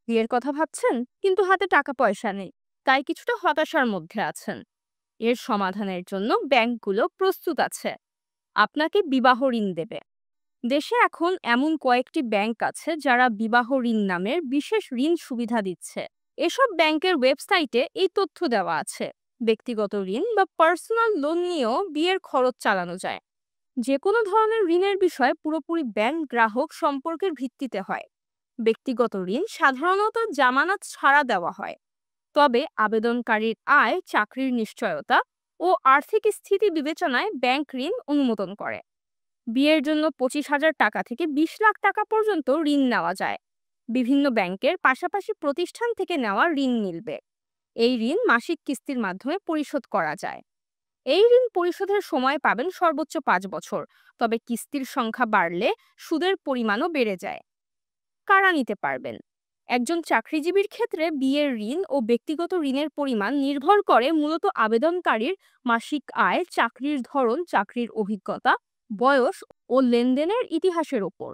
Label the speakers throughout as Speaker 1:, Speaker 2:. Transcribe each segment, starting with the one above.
Speaker 1: বিয়ের কথা ভাবছেন, কিন্তু হাতে টাকা পয়সা নেই, তাই কিছুটা হতাশার মধ্যে আছেন। এর সমাধানের জন্য ব্যাংকগুলো প্রস্তুত আছে, আপনাকে বিবাহ ঋণ দেবে। দেশে এখন এমন কয়েকটি ব্যাংক আছে যারা বিবাহ ঋণ নামের বিশেষ ঋণ সুবিধা দিচ্ছে। এসব ব্যাংকের ওয়েবসাইটে এই তথ্য দেওয়া আছে। ব্যক্তিগত ঋণ বা পার্সোনাল লোন নিয়েও বিয়ের খরচ চালানো যায়। যে কোনো ধরনের ঋণের বিষয় পুরোপুরি ব্যাংক গ্রাহক সম্পর্কের ভিত্তিতে হয়। ব্যক্তিগত ঋণ সাধারণত জামানত ছাড়া দেওয়া হয়, তবে আবেদনকারীর আয়, চাকরির নিশ্চয়তা ও আর্থিক স্থিতি বিবেচনায় ব্যাংক ঋণ অনুমোদন করে। বিয়ের জন্য 25,000 টাকা থেকে 20 লাখ টাকা পর্যন্ত ঋণ নেওয়া যায়। বিভিন্ন ব্যাংকের পাশাপাশি প্রতিষ্ঠান থেকে নেওয়া ঋণ মিলবে। এই ঋণ মাসিক কিস্তির মাধ্যমে পরিশোধ করা যায়। এই ঋণ পরিশোধের সময় পাবেন সর্বোচ্চ 5 বছর, তবে কিস্তির সংখ্যা বাড়লে সুদের পরিমাণও বেড়ে যায়। কারা নিতে পারবেন? একজন চাকরিজীবীর ক্ষেত্রে বিয়ের ঋণ ও ব্যক্তিগত ঋণের পরিমাণ নির্ভর করে মূলত আবেদনকারীর মাসিক আয়, চাকরির ধরন, চাকরির অভিজ্ঞতা, বয়স ও লেনদেনের ইতিহাসের ওপর।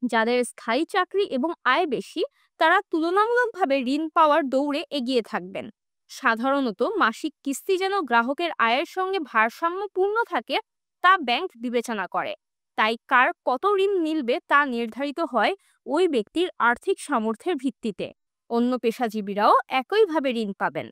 Speaker 1: যাদের স্থায়ী চাকরি এবং আয় বেশি, তারা তুলনামূলকভাবে ঋণ পাওয়ার দৌড়ে এগিয়ে থাকবেন। সাধারণত মাসিক কিস্তি যেন গ্রাহকের আয়ের সঙ্গে ভারসাম্যপূর্ণ থাকে, তা ব্যাংক বিবেচনা করে। তাই কার কত ঋণ মিলবে তা নির্ধারিত হয় ওই ব্যক্তির আর্থিক সামর্থ্যের ভিত্তিতে। অন্য পেশাজীবীরাও একইভাবে ঋণ পাবেন।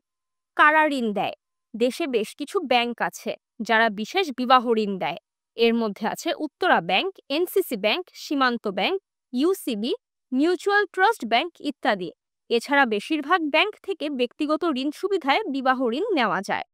Speaker 1: কারা ঋণ দেয়? দেশে বেশ কিছু ব্যাংক আছে যারা বিশেষ বিবাহ ঋণ দেয়। এর মধ্যে আছে উত্তরা ব্যাংক, এনসিসি ব্যাংক, সীমান্ত bank, UCB, mutual trust bank ইত্যাদি। এছাড়া বেশিরভাগ ব্যাংক থেকে ব্যক্তিগত ঋণ সুবিধায় বিবাহ ঋণ নেওয়া যায়।